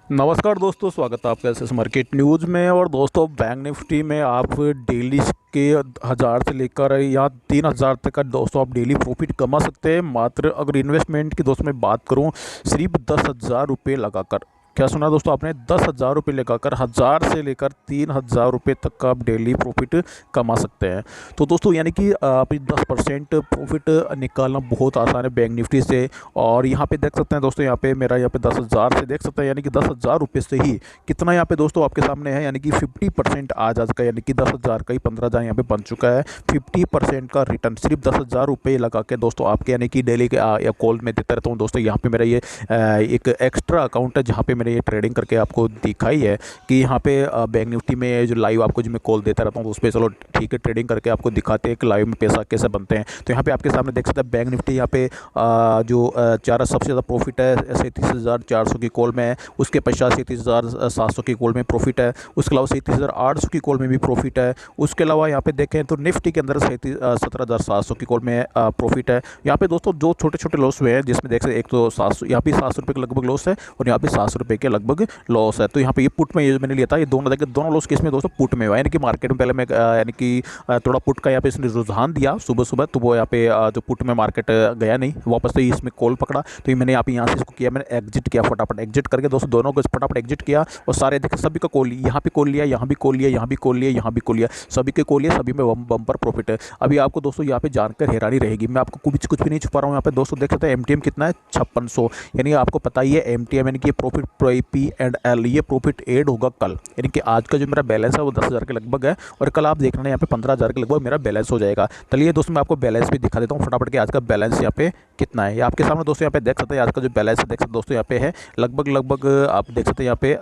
नमस्कार दोस्तों, स्वागत है आपका एस एस मार्केट न्यूज़ में। और दोस्तों, बैंक निफ्टी में आप डेली के 1000 से लेकर या 3000 तक का दोस्तों आप डेली प्रॉफिट कमा सकते हैं। मात्र अगर इन्वेस्टमेंट की दोस्तों मैं बात करूं, सिर्फ 10,000 रुपये लगाकर। क्या सुना दोस्तों आपने? 10,000 रुपये लगाकर 1000 से लेकर 3000 रुपये तक का आप डेली प्रॉफिट कमा सकते हैं। तो दोस्तों यानी कि आप 10% प्रॉफिट निकालना बहुत आसान है बैंक निफ्टी से। और यहाँ पे देख सकते हैं दोस्तों, यहाँ पे मेरा यहाँ पे 10,000 से देख सकते हैं, यानी कि 10,000 रुपये से ही कितना यहाँ पे दोस्तों आपके सामने है, यानी कि 50% आ जा चुका है। यानी कि 10,000 का ही 15,000 यहाँ पे बन चुका है। 50% का रिटर्न सिर्फ 10,000 रुपये लगा के दोस्तों आपके, यानी कि डेली के या कॉल में देता रहता हूँ दोस्तों। यहाँ पे मेरा ये एक एक्स्ट्रा अकाउंट है जहाँ पे मैंने ये ट्रेडिंग करके आपको दिखाई है कि यहाँ पे बैंक निफ्टी में जो लाइव आपको जो मैं कॉल देता रहता हूँ, तो उस पर चलो ठीक है, ट्रेडिंग करके आपको दिखाते हैं कि लाइव में पैसा कैसे बनते हैं। तो यहाँ पे आपके सामने देख सकते हैं बैंक निफ्टी यहाँ पे जो चार सबसे ज़्यादा प्रॉफिट है 37,400 की कॉल में है। उसके पश्चात 37,700 की कॉल में प्रॉफिट है। उसके अलावा 37,800 की कॉल में भी प्रॉफिट है। उसके अलावा यहाँ पे देखें तो निफ्टी के अंदर 17,700 की कॉल में प्रॉफिट है। यहाँ पे दोस्तों जो छोटे छोटे लॉस हुए हैं, जिसमें देख सकते एक तो 700, यहाँ पे 700 रुपये के लगभग लॉस है और यहाँ पे 700 रुपये के लगभग लॉस है। तो यहाँ पे ये पुट में ये मैंने लिया था, ये दोनों देखिए दोनों लॉस किसमें दोस्तों पुट में हुआ है। यानी कि मार्केट में पहले मैं यानी कि थोड़ा पुट का यहाँ पे इसने रुझान दिया सुबह सुबह, तो वो यहाँ पे जो पुट में मार्केट गया नहीं वापस, तो इसमें कॉल पकड़ा। तो ये मैंने यहाँ पे यहाँ से इसको किया, मैंने एग्जिट किया, फटाफट एग्जिट करके दोस्तों दोनों को फटाफट एग्जिट किया। और सारे देखिए सभी का कॉल, यहाँ भी कॉल लिया, यहाँ भी कॉल लिया, यहाँ भी कॉल लिया, यहाँ भी कॉल लिया, सभी के कॉल लिया, सभी में बम्पर प्रॉफिट है। अभी आपको दोस्तों यहाँ पे जानकर हैरानी रहेगी, मैं आपको कुछ भी नहीं छुपा रहा हूँ। यहाँ पे दोस्तों देख सकते हैं एमटीएम कितना है, 5600। यानी आपको पता ही है एमटीएम यानी कि प्रॉफिट पी एंड एल, ये प्रॉफिट एड होगा कल। यानी कि आज का जो मेरा बैलेंस है वो 10,000 के लगभग है, और कल आप देख रहे हैं यहाँ पे 15,000 के लगभग मेरा बैलेंस हो जाएगा। चलिए दोस्तों मैं आपको बैलेंस भी दिखा देता हूँ फटाफट कि आज का बैलेंस यहाँ पे कितना है। ये आपके सामने दोस्तों यहाँ पे देख सकते हैं आज का जो बैलेंस है, देख सकते दोस्तों यहाँ पे है लगभग आप देख सकते हैं यहाँ पे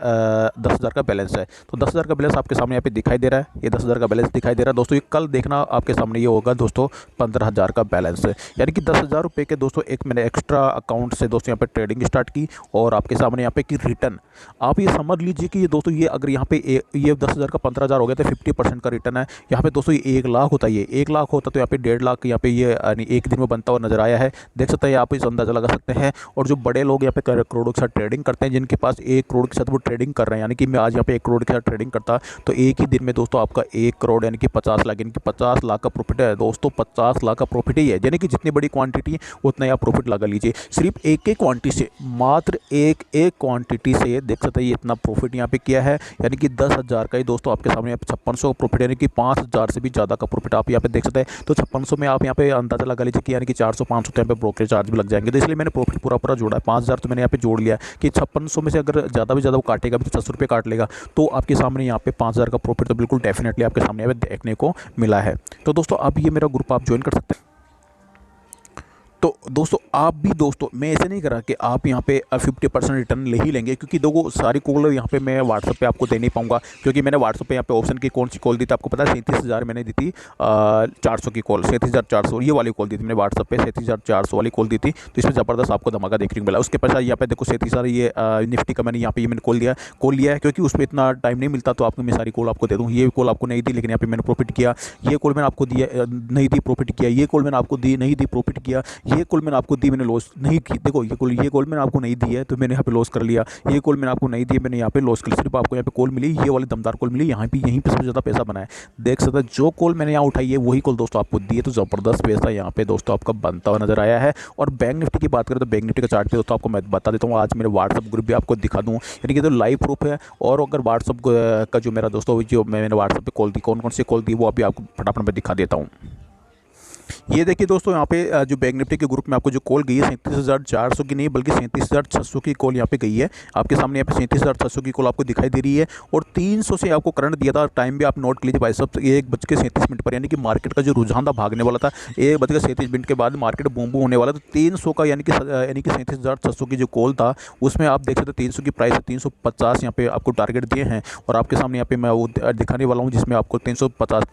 10,000 का बैलेंस है। तो 10,000 का बैलेंस आपके सामने यहाँ पे दिखाई दे रहा है, ये 10,000 का बैलेंस दिखाई दे रहा है दोस्तों। ये कल देखना आपके सामने ये होगा दोस्तों 15,000 का बैलेंस है। यानी कि 10,000 रुपये के दोस्तों एक मैंने एक्स्ट्रा अकाउंट से दोस्तों यहाँ पे ट्रेडिंग स्टार्ट की, और आपके सामने यहाँ पे की रिटर्न आप ये समझ लीजिए कि ये दोस्तों ये अगर यहाँ पे ये 10,000 का 15,000 हो गया तो 50% का रिटर्न है। यहाँ पे दोस्तों ये 1 लाख होता है, ये 1 लाख होता तो यहाँ पे 1.5 लाख यहाँ पे ये यानी एक दिन में बनता हुआ नजर आया है। देख सकते हैं आप इस अंदाजा लगा सकते हैं। और जो बड़े लोग यहाँ पे करोड़ों के साथ ट्रेडिंग करते हैं, जिनके पास 1 करोड़ के साथ वो ट्रेडिंग कर रहे हैं, यानी कि मैं आज यहाँ पे 1 करोड़ के साथ ट्रेडिंग करता तो एक ही दिन में दोस्तों आपका 1 करोड़ यानी कि 50 लाख, यानी कि 50 लाख का प्रॉफिट है दोस्तों। 50 लाख का प्रॉफिट ही है, यानी कि जितनी बड़ी क्वांटिटी उतना आप प्रॉफिट लगा लीजिए। सिर्फ एक क्वांटिटी से, मात्र एक क्वांटिटी से देख सकते हैं ये इतना प्रॉफिट यहाँ पे किया है। यानी कि 10,000 का ही दोस्तों आपके सामने यहाँ पे 5600 का प्रॉफिट, यानी कि 5,000 से भी ज़्यादा का प्रॉफिट आप यहाँ पे देख सकते हैं। तो 5600 में आप यहाँ पे अंदाजा लगा लीजिए कि यानी कि 400-500 यहाँ पे ब्रोकरेज चार्ज भी लग जाएंगे। तो इसलिए मैंने प्रॉफिट पूरा जोड़ा है। 5,000 तो मैंने यहाँ पे जोड़ लिया कि 5600 में से अगर ज़्यादा भी ज़्यादा वो काटेगा भी तो 600 रुपये काट लेगा, तो आपके सामने यहाँ पे 5,000 का प्रॉफिट तो बिल्कुल डेफिनेटली आपके सामने यहाँ पे देखने को मिला है। तो दोस्तों अब ये मेरा ग्रुप आप ज्वाइन कर सकते हैं। तो दोस्तों आप भी दोस्तों, मैं ऐसे नहीं करा कि आप यहाँ पे 50% रिटर्न ले ही लेंगे, क्योंकि देखो सारी कॉल यहाँ पे मैं व्हाट्सअप पे आपको दे नहीं पाऊंगा, क्योंकि मैंने व्हाट्सअप पे यहाँ पे ऑप्शन की कौन सी कॉल दी थी आपको पता है, 37,000 मैंने दी थी 400 की कॉल, 37,400 ये वाली कॉल दी थी मैंने व्हाट्सअप पे, 37,400 वाली कॉल दी थी। तो इसमें ज़बरदस्त आपको धमाका देखने को मिला। उसके पश्चात यहाँ पे देखो 37,000 ये निफ्टी का मैंने यहाँ पे ये मैंने कॉल लिया है, क्योंकि उसमें इतना टाइम नहीं मिलता, तो आपको मैं सारी कॉल आपको दे दूँ। ये कॉल आपको नहीं दी लेकिन यहाँ पे मैंने प्रॉफिट किया, ये कॉल मैंने आपको दिया नहीं दी प्रॉफिट किया, ये कॉल मैंने आपको दी नहीं दी प्रॉफिट किया, ये कॉल मैंने आपको दी मैंने लॉस नहीं की। देखो ये कॉल मैंने आपको नहीं दी है तो मैंने यहाँ पे लॉस कर लिया, ये कॉल मैंने आपको नहीं दी मैंने यहाँ पे लॉस कर लिया। सिर्फ आपको यहाँ पे कॉल मिली, ये वाली दमदार कॉल मिली, यहाँ पे यहीं पे सबसे ज़्यादा पैसा बना है। देख सकते हैं जो कॉल मैंने यहाँ उठाई है वही कॉल दोस्तों आपको दी है, तो ज़बरदस्त पैसा यहाँ पे दोस्तों आपका बनता हुआ नजर आया है। और बैंक निफ्टी की बात करें तो बैंक निफ्टी का चार्ट पे दोस्तों आपको मैं बता देता हूँ, आज मेरे व्हाट्सअप ग्रुप भी आपको दिखा दूँ, यानी कि तो लाइव प्रूफ है। और अगर व्हाट्सअप का जो मेरा दोस्तों जो मैंने व्हाट्सअप पे कॉल दी, कौन कौन सी कॉल दी वो अभी आपको फटाफट मैं दिखा देता हूँ। ये देखिए दोस्तों यहाँ पे जो बैंक निफ्टी के ग्रुप में आपको जो कॉल गई है 37,400 की नहीं बल्कि 37,600 की कॉल यहाँ पे गई है। आपके सामने यहाँ पे 37,600 की कॉल आपको दिखाई दे रही है, और 300 से आपको करंट दिया था। टाइम भी आप नोट कर लीजिए भाई साहब, 1:37 पर, यानी कि मार्केट का जो रुझान था भागने वाला था, 1:37 के बाद मार्केट बूम होने वाला था। 300 का यानी कि 37,600 की जो कॉल था उसमें आप देख सकते हैं 300 की प्राइस है, 350 यहाँ पे आपको टारगेट दिए हैं। और आपके सामने यहाँ पे मैं वो दिखाने वाला हूँ जिसमें आपको 350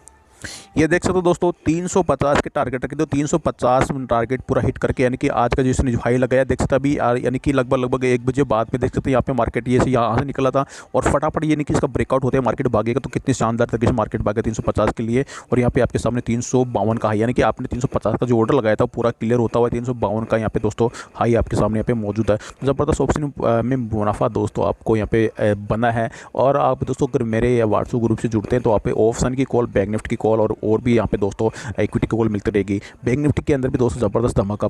ये देख सकते हो दोस्तों 350 के टारगेट रखे, तो 350 टारगेट पूरा हिट करके यानी कि आज का जिसने जो हाई लगाया देख सकते अभी यानी कि लगभग 1 बजे बाद में देख सकते हैं यहाँ पे मार्केट ये से यहाँ से निकला था और फटाफट यानी कि इसका ब्रेकआउट होता है मार्केट भागेगा। तो कितनी शानदार तरीके से मार्केट भागे 350 के लिए, और यहाँ पे आपके सामने 352 का हाई, यानी कि आपने 350 का जो ऑर्डर लगाया था पूरा क्लियर होता हुआ 352 का यहाँ पे दोस्तों हाई आपके सामने यहाँ पे मौजूद है। तो ज़बरदस्त ऑप्शन में मुनाफा दोस्तों आपको यहाँ पे बना है। और आप दोस्तों अगर मेरे व्हाट्सएप ग्रुप से जुड़ते हैं तो आप ऑप्शन की कॉल, बैंक निफ्टी की कॉल और भी यहाँ पे दोस्तों इक्विटी की कॉल मिलती रहेगी। बैंक निफ्टी के अंदर भी दोस्तों ज़बरदस्त धमाका।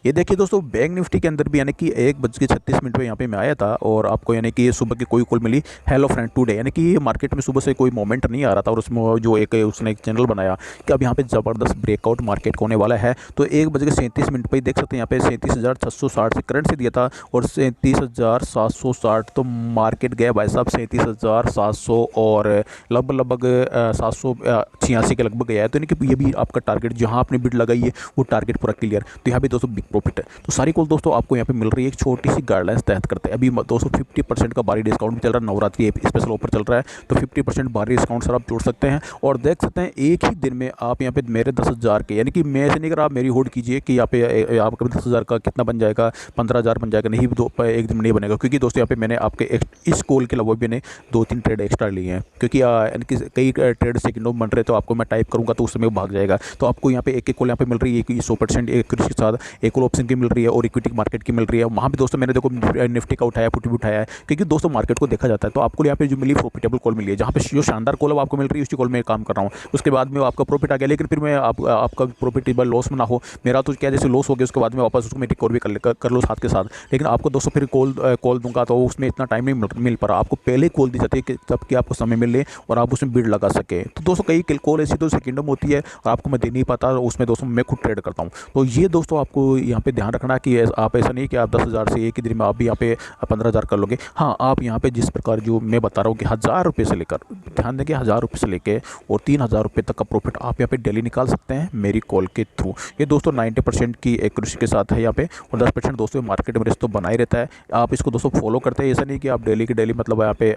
ये देखिए दोस्तों बैंक निफ्टी के अंदर भी यानी कि 1:36 पे यहाँ पे मैं आया था और आपको यानी कि सुबह की कोई कॉल मिली, हेलो फ्रेंड टुडे, यानी कि मार्केट में सुबह से कोई मोमेंट नहीं आ रहा था और उसमें जो उसने एक चैनल बनाया कि अब यहाँ पे ज़बरदस्त ब्रेकआउट मार्केट होने वाला है। तो 1:37 पे देख सकते हैं यहाँ पे 37,660 से करंट से दिया था और 37,760, तो मार्केट गया भाई साहब 37,700 और लगभग 786 के लगभग गया है। तो यानी कि ये भी आपका टारगेट जहां आपने बिड लगाई है वो टारगेट पूरा क्लियर। तो यहाँ पे दोस्तों बिग प्रॉफिट है। तो सारी कॉल दोस्तों आपको यहाँ पे मिल रही है एक छोटी सी गाइडलाइंस तहत करते हैं। अभी दोस्तों 50% का भारी डिस्काउंट भी चल रहा है, नवरात्रि स्पेशल ऑफर चल रहा है, तो 50% भारी डिस्काउंट सर आप जोड़ सकते हैं। और देख सकते हैं एक ही दिन में आप यहाँ पे मेरे 10,000 के, यानी कि मैं ऐसे नहीं कर, आप मेरी होल्ड कीजिए कि यहाँ पे आपका 10,000 का कितना बन जाएगा, 15,000 बन जाएगा, नहीं एक दिन में नहीं बनेगा। क्योंकि दोस्तों यहाँ पे मैंने आपके इस कॉल के अलावा भी मैंने 2-3 ट्रेड एक्स्ट्रा लिए हैं, क्योंकि यानी कि कई ट्रेड सेकंडों में बन रहे, तो आपको मैं टाइप करूँगा तो उस समय भाग जाएगा। तो आपको यहाँ पे एक कॉल यहाँ पे मिल रही है कि 100% एक के साथ एक कॉल ऑप्शन की मिल रही है और इक्विटी मार्केट की मिल रही है। वहाँ भी दोस्तों मैंने देखो निफ्टी का उठाया, पुट भी उठाया है, क्योंकि दोस्तों मार्केट को देखा जाता है। तो आपको यहाँ पे जो मिली प्रॉफिटेबल कॉल मिली है, जहाँ पे जो शानदार कॉल आपको मिल रही है उसी कॉल में काम कर रहा हूँ। उसके बाद में आपका प्रॉफिट आ गया, लेकिन फिर मैं आपका प्रॉफिटेबल लॉस में ना हो। मेरा तो क्या जैसे लॉस हो गया उसके बाद में वापस उसको मैं रिकवर भी कर लो साथ के साथ। लेकिन आपको दोस्तों फिर कॉल दूंगा तो उसमें इतना टाइम नहीं मिल पा रहा। आपको पहले कॉल दी जाती है कि जबकि आपको समय मिले और आप उसमें बिड लगा सके। तो दोस्तों कई कॉल ऐसी तो सेकंडों में होती है और आपको मैं दे नहीं पाता, उसमें दोस्तों मैं खुद ट्रेड करता हूँ। तो ये दोस्तों आपको यहाँ पे ध्यान रखना कि आप ऐसा नहीं कि आप 10,000 से एक ही दिन में आप भी यहाँ पे 15,000 कर लोगे। हाँ, आप यहाँ पे जिस प्रकार जो मैं बता रहा हूँ कि 1,000 रुपये से लेकर, ध्यान देंगे 1,000 रुपये से लेकर और 3,000 रुपये तक का प्रॉफिट आप यहाँ पे डेली निकाल सकते हैं मेरी कॉल के थ्रू। ये दोस्तों 90% की एक्यूरेसी के साथ है यहाँ पे, और 10% दोस्तों मार्केट में रिस्क तो बना ही रहता है। आप इसको दोस्तों फॉलो करते हैं, ऐसा नहीं कि आप डेली के डेली मतलब यहाँ पे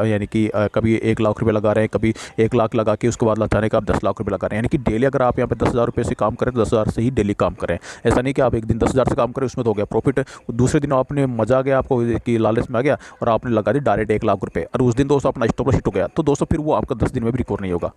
यानी कि कभी 1 लाख रुपये लगा रहे हैं, कभी 1 लाख लगा के उसके बाद अचानक आप 10 लाख रुपये लगा रहे हैं। यानी कि डेली अगर आप यहाँ पे 10,000 रुपये से काम करें तो 10,000 से ही डेली काम करें। ऐसा नहीं कि आप एक दिन 10,000 से काम करें उसमें तो हो गया प्रॉफिट, दूसरे दिन आपने मजा आ गया आपको कि लालच में आ गया और आपने लगा दी डायरेक्ट 1 लाख रुपये, और उस दिन दोस्तों अपना स्टॉप लॉस हिट हो गया, तो दोस्तों फिर वो आपका 10 दिन में भी रिकवर नहीं होगा।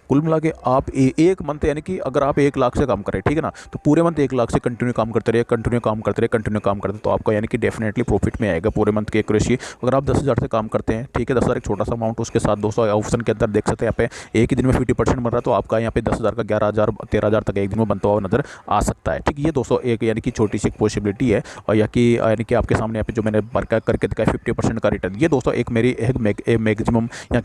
कुल मिला के आप एक मंथ, यानी कि अगर आप 1 लाख से काम करें, ठीक है ना, तो पूरे मंथ 1 लाख से कंटिन्यू काम करते रहे, कंटिन्यू काम करते रहे, कंटिन्यू काम करते, तो आपका यानी कि डेफिनेटली प्रॉफिट में आएगा पूरे मंथ की एक्यूरेसी। अगर आप 10,000 से काम करते हैं, ठीक है, 10,000 एक छोटा सा अमाउंट, उसके साथ दोस्तों ऑप्शन के अंदर देख सकते हैं यहाँ पे एक ही दिन में 50% बन रहा है, तो आपका यहाँ पे 10,000 का 11,000 13,000 तक एक दिन में बनता हुआ नजर आ सकता है। ठीक, ये दोस्तों एक यानी कि छोटी सी पॉसिबिलिटी है, और यानी कि आपके सामने यहाँ पे जो मैंने वर्क करके दिखाया 50% का रिटर्न, ये दोस्तों एक मेरी एक मैक्सिमम या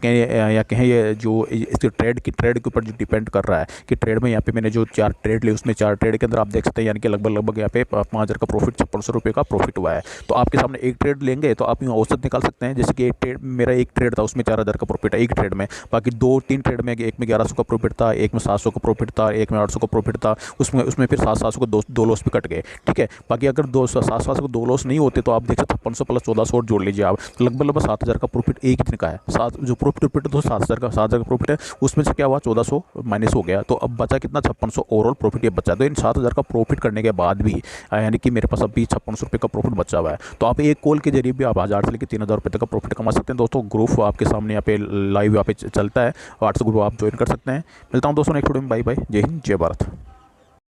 कहें ये जो इसके ट्रेड के ऊपर जो डिपेंड कर रहा है कि ट्रेड में यहाँ पे मैंने जो 4 ट्रेड लिए उसमें 4 ट्रेड के अंदर आप देख सकते हैं यानी कि लगभग यहाँ पे 5,000 का प्रॉफिट, 5600 रुपये का प्रॉफिट हुआ है। तो आपके सामने एक ट्रेड लेंगे तो आप यूँ औसत निकाल सकते हैं, जैसे कि मेरा एक ट्रेड था उसमें 4,000 का प्रॉफिट है एक ट्रेड में, बाकी 2-3 ट्रेड में, एक में 1100 का प्रॉफिट था, एक में 700 का प्रॉफिट था, एक में 800 का प्रॉफिट था, उसमें फिर 700 को दो लॉस भी कट गए। ठीक है, बाकी अगर 700 को 2 लॉस नहीं होते तो आप देख सकते 5600 प्लस 1400 और जोड़ लीजिए आप, तो लगभग 7,000 का प्रॉफिट एक ही दिन का है। जो प्रॉफिट तो 7,000 का प्रॉफिट है, उसमें से क्या हुआ 1,400 माइनस हो गया, तो अब बचा कितना 5600 ओवरऑल प्रॉफिट ये बचा। तो इन 7,000 का प्रॉफिट करने के बाद भी यानी कि मेरे पास अभी 5600 रुपये का प्रॉफिट बचा हुआ है। तो आप एक कॉल के जरिए भी आप 1,000 से लेकर 3,000 रुपये तक का प्रॉफिट कमा सकते हैं। दोस्तों ग्रुप आपके सामने यहाँ पे लाइव यहाँ पे चलता है, व्हाट्सएप ग्रुप आप ज्वाइन कर सकते हैं। मिलता हूँ दोस्तों नेक्स्ट वीडियो में, बाय बाय, जय हिंद जय भारत।